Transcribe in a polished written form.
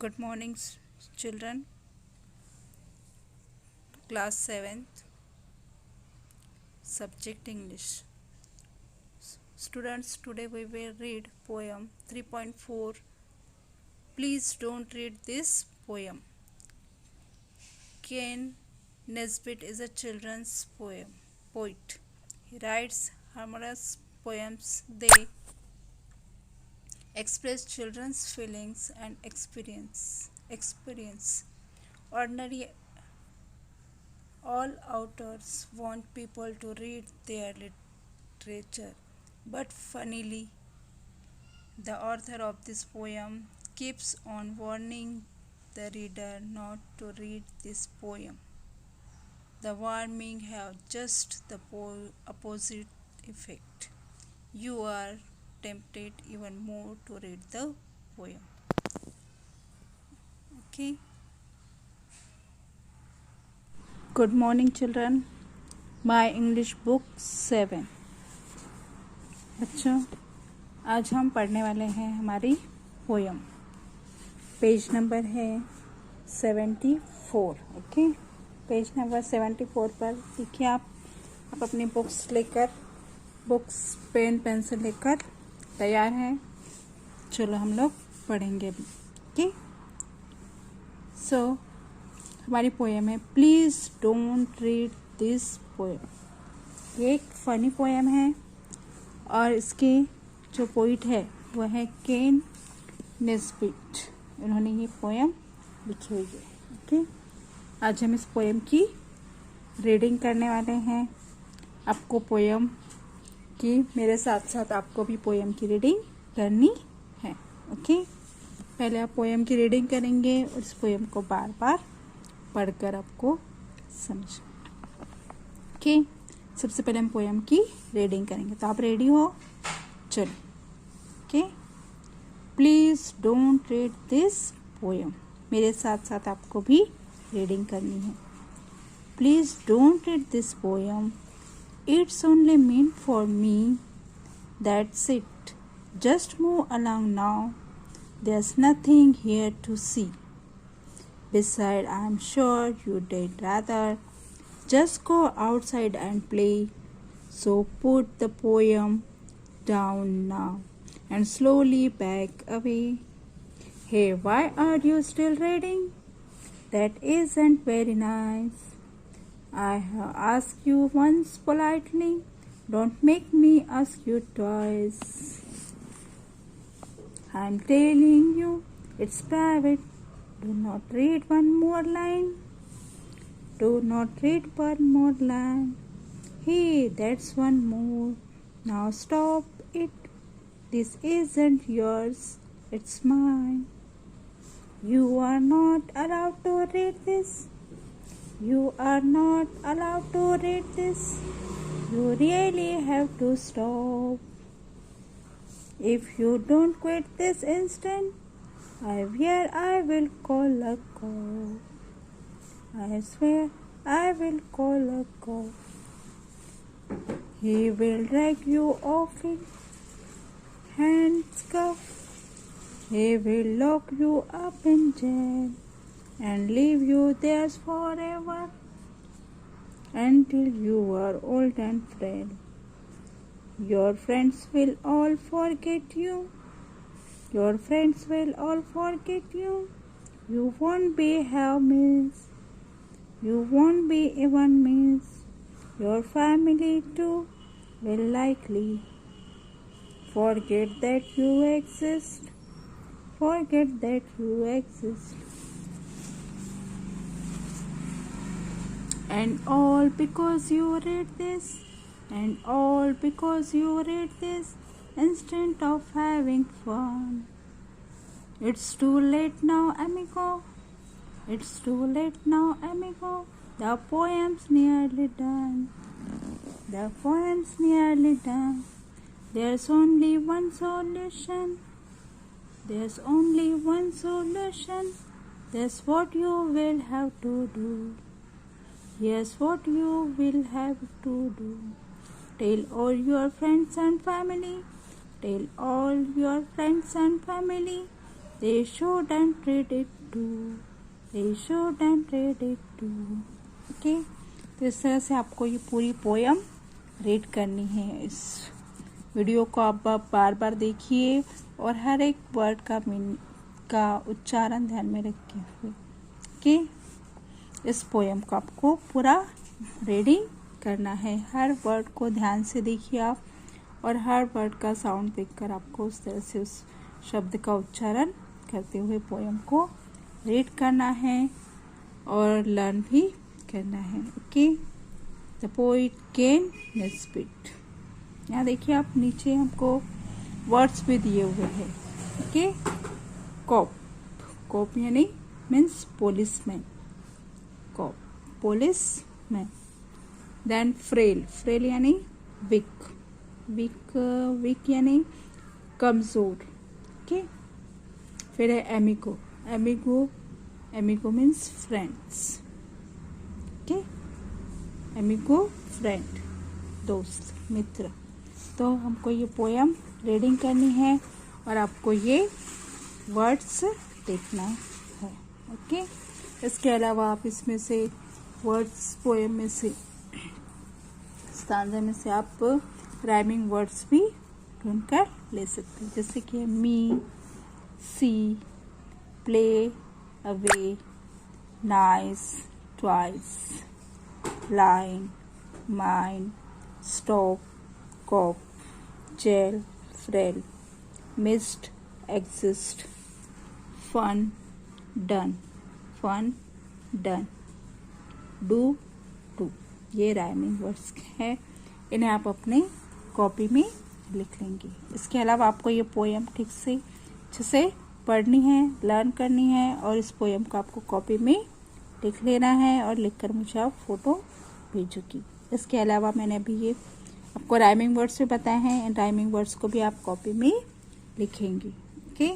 Good morning, children. Class 7th, subject English. Students, today we will read poem 3.4. Please don't read this poem. Ken Nesbitt is a children's poet. He writes humorous poems. They express children's feelings and experience. Ordinary All authors want people to read their literature, but funnily, the author of this poem keeps on warning the reader not to read this poem. The warning has just the opposite effect. You are tempted even more to read the poem. Okay. Good morning, children. My English book 7. बच्चों, आज हम पढ़ने वाले हैं हमारी poem. Page number है 74. Okay, page number 74 पर देखिए. आप अपनी बुक्स पेन पेंसिल लेकर तैयार हैं. चलो हम लोग पढ़ेंगे. ओके, सो हमारी पोयम है please don't read this poem. ये एक फ़नी पोयम है और इसके जो पोइट है वह है केन नेस्बिट. इन्होंने ये पोयम लिखी हुई है. ओके, आज हम इस पोयम की रीडिंग करने वाले हैं. आपको पोयम की मेरे साथ साथ आपको भी पोयम की रीडिंग करनी है. ओके, पहले आप पोयम की रीडिंग करेंगे और इस पोयम को बार बार पढ़कर आपको समझ. ओके, सबसे पहले हम पोयम की रीडिंग करेंगे. तो आप रेडी हो? चलो. Okay, please don't read this poem. मेरे साथ साथ आपको भी रीडिंग करनी है. Please don't read this poem. It's only mean for me. That's it. Just move along now. There's nothing here to see. Besides, I'm sure you'd rather just go outside and play. So put the poem down now and slowly back away. Hey, why are you still reading? That isn't very nice. I have asked you once politely. Don't make me ask you twice. I'm telling you, it's private. Do not read one more line. Do not read one more line. Hey, that's one more. Now stop it. This isn't yours. It's mine. You are not allowed to read this. You are not allowed to read this. You really have to stop. If you don't quit this instant, I will call a cop. I swear I will call a cop. He will drag you off in handcuffs. He will lock you up in jail and leave you there forever until you are old and frail. Your friends will all forget you. Your friends will all forget you. You won't be miss. You won't be even miss. Your family too will likely forget that you exist. Forget that you exist. And all because you read this. And all because you read this instead of having fun. It's too late now, amigo. It's too late now, amigo. The poem's nearly done. The poem's nearly done. There's only one solution. There's only one solution. That's what you will have to do. Yes, what you will have to do. Tell all your friends and family. Tell all your friends and family. They showed and traded too. They showed and traded too. Okay, तो इस तरह से आपको ये पूरी poem read करनी है। इस वीडियो को आप बार बार देखिए और हर एक वर्ड का उच्चारण ध्यान में रखे हुए कि इस पोयम को आपको पूरा रीडिंग करना है। हर वर्ड को ध्यान से देखिए आप, और हर वर्ड का साउंड देखकर आपको उस तरह से उस शब्द का उच्चारण करते हुए पोयम को रीड करना है और लर्न भी करना है। Okay, the poet Ken Nesbitt. यहाँ देखिए आप, नीचे हमको वर्ड्स भी दिए हुए हैं। ओके, कॉप, कॉप यानी means policeman, cop policeman. Then frail, frail यानी वीक, वीक यानी कमजोर। ओके, फिर है amigo, amigo means friends. Okay, amigo friend, दोस्त, मित्र। तो हमको ये पोयम रीडिंग करनी है और आपको ये वर्ड्स देखना है। ओके, इसके अलावा आप इसमें से वर्ड्स, पोयम में से, स्टांजा में से आप राइमिंग वर्ड्स भी ढूंढ कर ले सकते हैं, जैसे कि me, see, play, away, nice, twice, line, mine, stop, cop, jail, frail, missed, exist, fun, done, do, too. ये राइमिंग वर्ड्स हैं, इन्हें आप अपने कॉपी में लिख लेंगे। इसके अलावा आपको ये पोयम ठीक से अच्छे से पढ़नी है, लर्न करनी है, और इस पोयम को आपको कॉपी में लिख लेना है और लिखकर मुझे आप फोटो भेजोगी। इसके अलावा मैंने अभी ये आपको राइमिंग वर्ड्स भी बताए हैं, इन राइमिंग वर्ड्स को भी आप कॉपी में लिखेंगे। ओके,